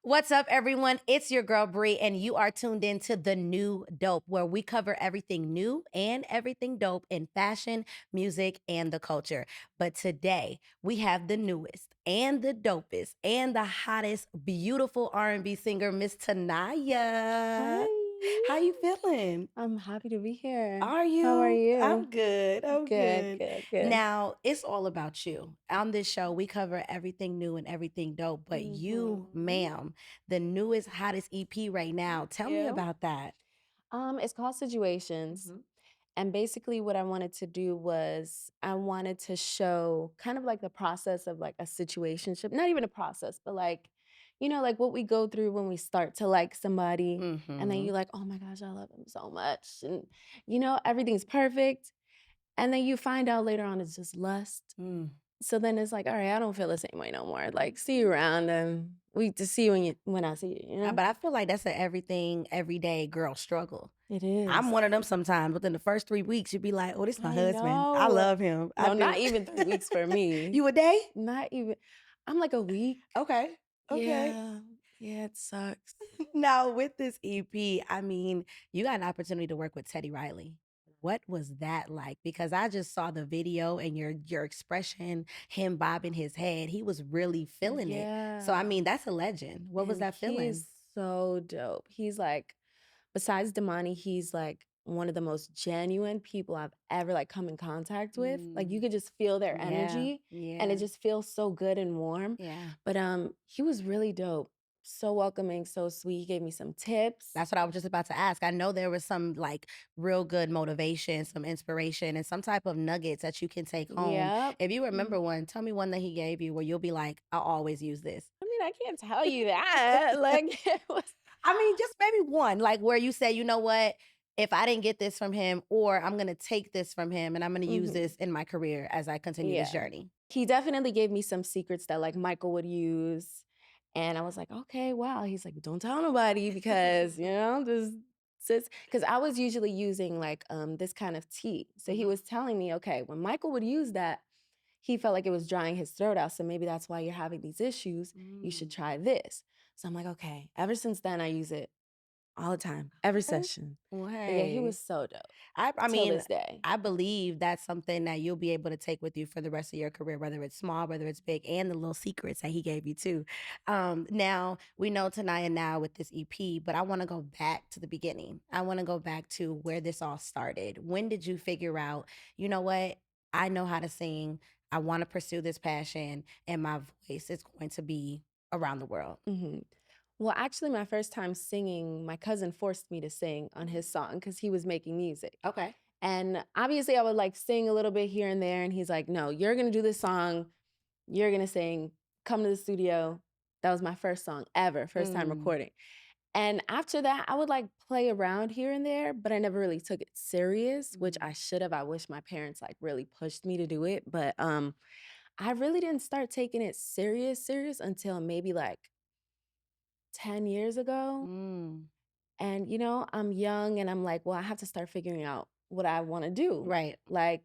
What's up, everyone? It's your girl Bree, and you are tuned in to The New Dope, where we cover everything new and everything dope in fashion, music, and the culture. But today, we have the newest and the dopest and the hottest, beautiful R&B singer, Miss Tniyah. Hi. How you feeling? I'm happy to be here. Are How are you? I'm you? good. I'm Good, good. good, good. Now, it's all about you. On this show, we cover everything new and everything dope, but you, Mm-hmm. ma'am, the newest, hottest EP right now. Tell me You? about that. It's called Situations. Mhm. And basically what I wanted to do was I wanted to show kind of like the process of like a situationship. Not even a process, but like, like what we go through when we start to like somebody and then Mhm. you're like, oh my gosh, I love him so much. And everything's perfect. And then you find out later on it's just lust. Mm. So then it's like, all right, I don't feel the same way no more. Like, see you around, and we to see you when I see you. But I feel like that's an everything, everyday girl struggle. It I'm is. one of them sometimes. Within the first 3 weeks, you'd be like, "Oh, this my I husband. I know. love him. I No, do." not even 3 weeks for me. You a day? Not even. I'm like a week. Okay. Okay. Yeah, yeah, it sucks. Now, with this EP, I mean, you got an opportunity to work with Teddy Riley. What was that like? Because I just saw the video and your expression, him bobbing his head, he was really feeling it. So I Yeah, mean, that's a legend. What was and that he feeling? is so dope. He's like, besides Damani, he's like one of the most genuine people I've ever like come in contact with. Like you Mm, could just feel their yeah, energy and it yeah, just feels so good and warm. yeah. But he was really dope. So welcoming, so sweet. He gave me some tips. That's what I was just about to ask. I know there was some like real good motivation, some inspiration, and some type of nuggets that you can take home. Yep. If you remember one, tell me one that he gave you where you'll be like, I'll always use this. I mean, I can't tell you that. Like it was I mean, just maybe one, like where you say, you know what? If I didn't get this from him, or I'm gonna take this from him and I'm gonna use Mhm. this in my career as I continue this Yeah. journey. He definitely gave me some secrets that like Michael would use. And I was like, okay, wow. He's like, don't tell nobody because, this because I was usually using like this kind of tea. So he Mhm. was telling me, okay, when Michael would use that, he felt like it was drying his throat out. So maybe that's why you're having these issues. You should Mm. try this. So I'm like, okay. Ever since then, I use it all the time, every Okay. session. Well, But yeah, he hey. was so dope I till mean, this day. I believe that's something that you'll be able to take with you for the rest of your career, whether it's small, whether it's big, and the little secrets that he gave you too. Now we know Tanaya now with this EP, but I want to go back to the beginning. I want to go back to where this all started. When did you figure out, you know what? I know how to sing. I want to pursue this passion, and my voice is going to be around the world. Mhm. Well, actually, my first time singing, my cousin forced me to sing on his song because he was making music. Okay. And obviously, I would like sing a little bit here and there. And he's like, no, you're going to do this song. You're going to sing. Come to the studio. That was my first song ever, first time Mm. recording. And after that, I would like play around here and there, but I never really took it serious, which I Mm. should have. I wish my parents like really pushed me to do it. But I really didn't start taking it serious until maybe like 10 years ago. Mm. And, I'm young and I'm like, well, I have to start figuring out what I want to do. Right. Like,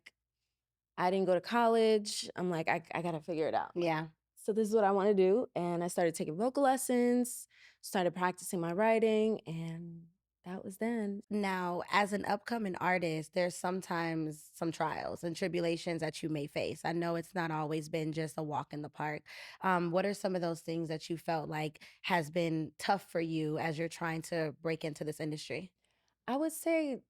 I didn't go to college. I'm like, I got to figure it out. Yeah. So, this is what I want to do. And I started taking vocal lessons, started practicing my writing, and that was then. Now, as an upcoming artist, there's sometimes some trials and tribulations that you may face. I know it's not always been just a walk in the park. What are some of those things that you felt like has been tough for you as you're trying to break into this industry? I would say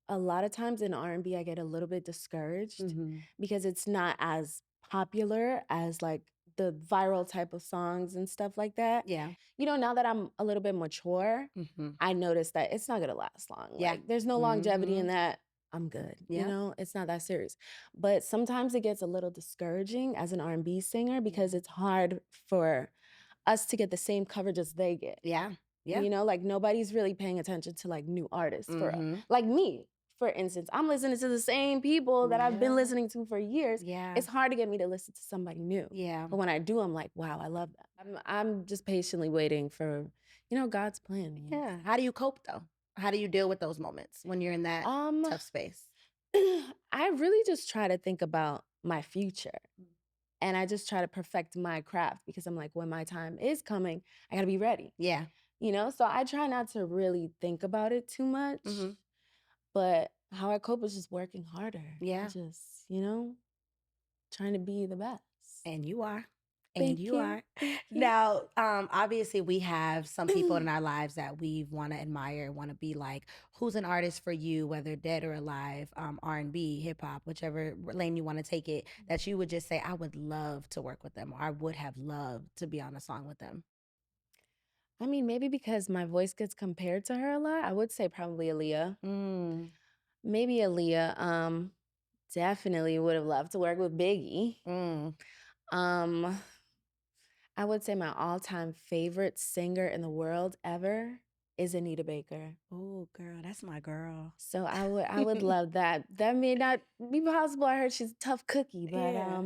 a lot of times in R&B, I get a little bit discouraged Hmm. because it's not as popular as like the viral type of songs and stuff like that. Yeah. Now that I'm a little bit mature, Hmm. I noticed that it's not gonna last long. Yeah. Like there's no longevity Hmm. in that. I'm good. Yeah. It's not that serious. But sometimes it gets a little discouraging as an R&B singer because Yeah. it's hard for us to get the same coverage as they get. Yeah. Yeah. Like nobody's really paying attention to like new artists for Hmm. like me. For instance, I'm listening to the same people that I've been Yeah. listening to for years. Yeah. It's hard to get me to listen to somebody new. Yeah. But when I do, I'm like, wow, I love that. I'm just patiently waiting for, God's plan. Yeah. How do you cope though? How do you deal with those moments when you're in that Um, tough space? I really just try to think about my future. And I just try to perfect my craft because I'm like, when my time is coming, I gotta be ready. Yeah. So I try not to really think about it too much, Mhm. but how I cope is just working harder. I Yeah. just, trying to be the best. And you are. And Thank you you. are. Thank you. Now, obviously we have some people in our lives that we want to admire, want to be like. Who's an artist for you, whether dead or alive, R&B, hip hop, whichever lane you want to take it, that you would just say, I would love to work with them, or I would have loved to be on a song with them? I mean, maybe because my voice gets compared to her a lot, I would say probably Aaliyah. Mm, Maybe Aaliyah. Definitely would have loved to work with Biggie. mm. Um, I would say my all-time favorite singer in the world ever is Anita Baker. Oh, girl, that's my girl. So I would love that. That may not be possible. I heard she's a tough cookie, but Yeah.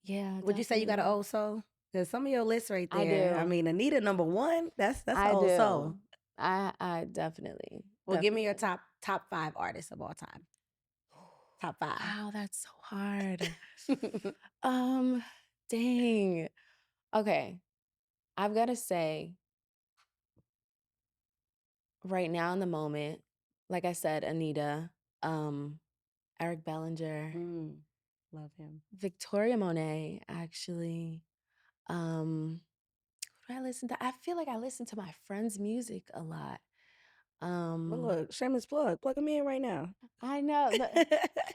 yeah, Would you say you got an definitely. old soul? Because some of your lists right I there. I do. mean, Anita number one. That's an I old soul. do. I definitely, Well, give me your definitely. top five artists of all time. Top five. Wow, that's so hard. Um, dang. Okay. I've got to say, right now in the moment, like I said, Anita, um, Eric Bellinger, Mm, love him. Victoria Monet, actually. Um, who do I listen to? I feel like I listen to my friends' music a lot. But Um, look, shameless plug. Plug him in right now. I know.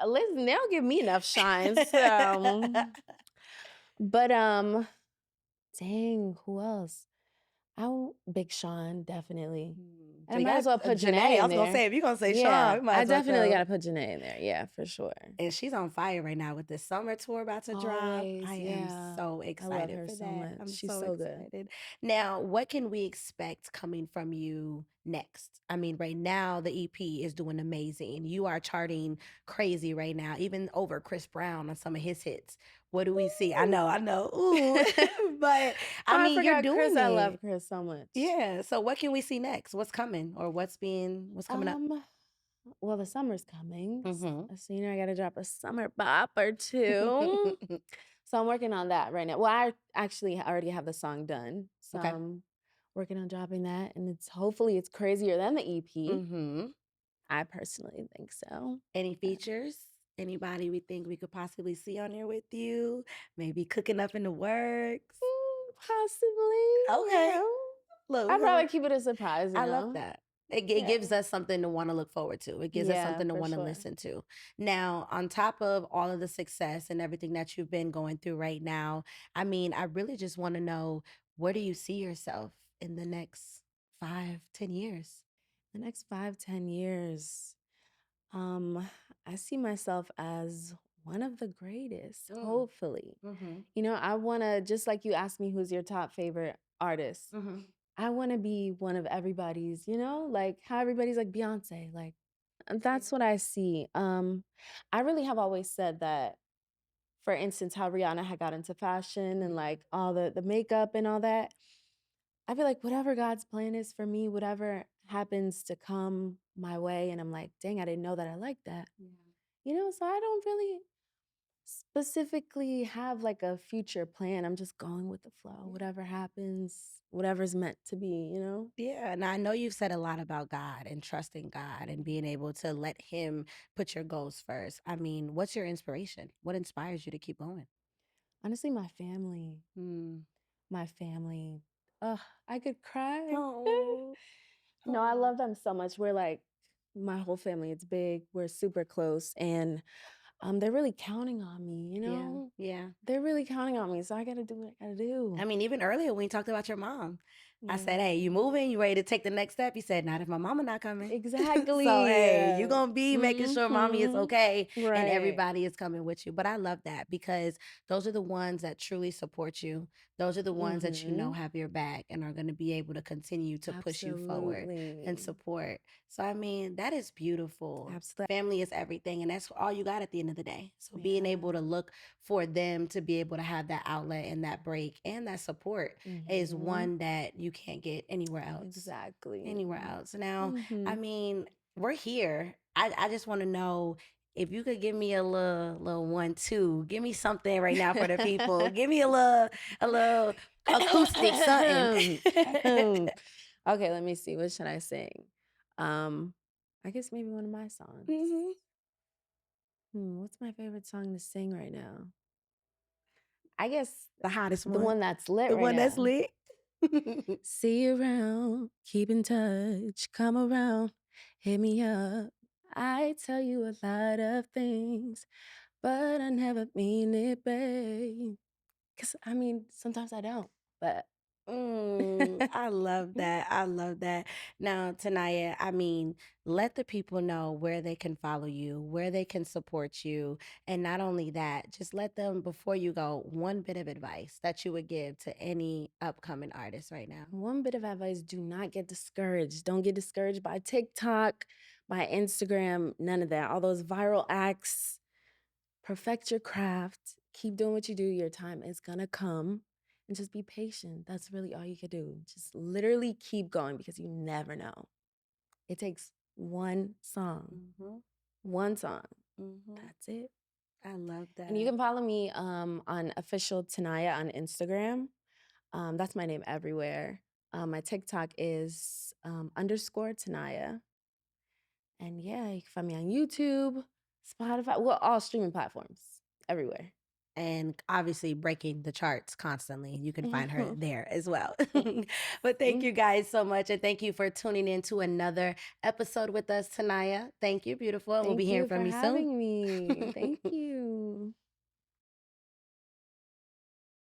Listen, they don't give me enough shine. So, but dang, who else? Oh, Big Sean, definitely. And So I you might as got well put Janae. Janae I in was gonna there. say if you're gonna say Sean, Yeah, we might I as well definitely throw. gotta put Janae in there. Yeah, for sure. And she's on fire right now with this summer tour about to drop. I Always, am yeah. so I love excited her for so that. much. I'm She's so so good. excited. Now, what can we expect coming from you next? I mean, right now the EP is doing amazing. You are charting crazy right now, even over Chris Brown on some of his hits. What do we see? Ooh. I know. Ooh. But I Oh, I mean, you're forgot Chris. doing I love it. Chris so much. Yeah. So what can we see next? What's coming or what's coming up? Um, well, the summer's coming. Mhm. So I gotta drop a summer bop or two. So I'm working on that right now. Well, I actually already have the song done. So Okay. I'm working on dropping that, and hopefully it's crazier than the EP. Mhm. I personally think so. Any Yeah. features? Anybody we think we could possibly see on there with you? Maybe cooking up in the works? Possibly, Okay. Look, we're I'd gonna rather keep it a surprise, I love that. It Yeah. gives us something to wanna look forward to. It gives us Yeah, something to for wanna sure. listen to. Now, on top of all of the success and everything that you've been going through right now, I mean, I really just wanna know, where do you see yourself in the next 5, 10 years? The next 5, 10 years, um, I see myself as one of the greatest, Mm. hopefully. Mhm. I wanna just like you asked me who's your top favorite artist. Mhm. I wanna be one of everybody's, like how everybody's like Beyonce, like Yeah. that's what I see. I really have always said that, for instance, how Rihanna had got into fashion and Mhm. like all the makeup and all that. I feel like whatever God's plan is for me, whatever happens to come my way, and I'm like, dang, I didn't know that I like that. Yeah. So I don't really specifically have like a future plan. I'm just going with the flow. Yeah. Whatever happens, whatever's meant to be. Yeah, and I know you've said a lot about God and trusting God and being able to let Him put your goals first. I mean, what's your inspiration? What inspires you to keep going? Honestly, my family, Mm. my family. Ugh, I could cry. Oh, No, I oh, love them so much. We're like my whole family. It's big. We're super close, and they're really counting on me. yeah, yeah. They're really counting on me, so I gotta do what I gotta I do. mean, even earlier when you talked about your mom, I said, Yeah, "Hey, you moving? You ready to take the next step?" You said, "Not if my mama not coming." So, exactly. hey, you gonna be making sure mommy is Mhm. okay and Right. everybody is coming with you. But I love that because those are the ones that truly support you. Those are the ones that Mhm. have your back and are gonna be able to continue to push you forward and Absolutely. support. So, I mean, that is beautiful. Absolutely. Family is everything, and that's all you got at the end of the day. So, being able Yeah. to look for them to be able to have that outlet and that break and that support is Mhm. one that you can't get anywhere else. Exactly. Anywhere else. Now, I Mhm. mean, we're here. I just want to know, If you could give me a little 1, 2, give me something right now for the people. Give me a little acoustic something. Okay, let me see. What should I sing? Um, I guess maybe one of my songs. Mhm. What's my favorite song to sing right now? I guess The hottest the one. one that's lit The right one that's now. lit. See you around, keep in touch, come around, hit me up. I tell you a lot of things, but I never mean it, babe. Cause I mean, sometimes I don't, but I love that. I love that. Now, Tanaya, I mean, let the people know where they can follow you, where they can support you. And not only that, just let them, before you go, one bit of advice that you would give to any upcoming artist right now. one bit of advice, do not get discouraged. Don't get discouraged by TikTok, by Instagram, none of that. All those viral acts. Perfect your craft. Keep doing what you do. Your time is gonna come. And just be patient. That's really all you can do. Just literally keep going because you never know. It takes one song. Mm-hmm. One song. Mm-hmm. That's it. I love And you that. can follow me on official Tniyah on Instagram. That's my name everywhere. My TikTok is underscore Tniyah. And yeah, you can find me on YouTube, Spotify, well, all streaming platforms, everywhere. And obviously breaking the charts constantly. You can find her Thanks. there as well. But thank you guys so much. And thank you for tuning in to another episode with us, Tanaya. Thank you, beautiful. And we'll be Thank hearing you for from you soon. having me. Thank you.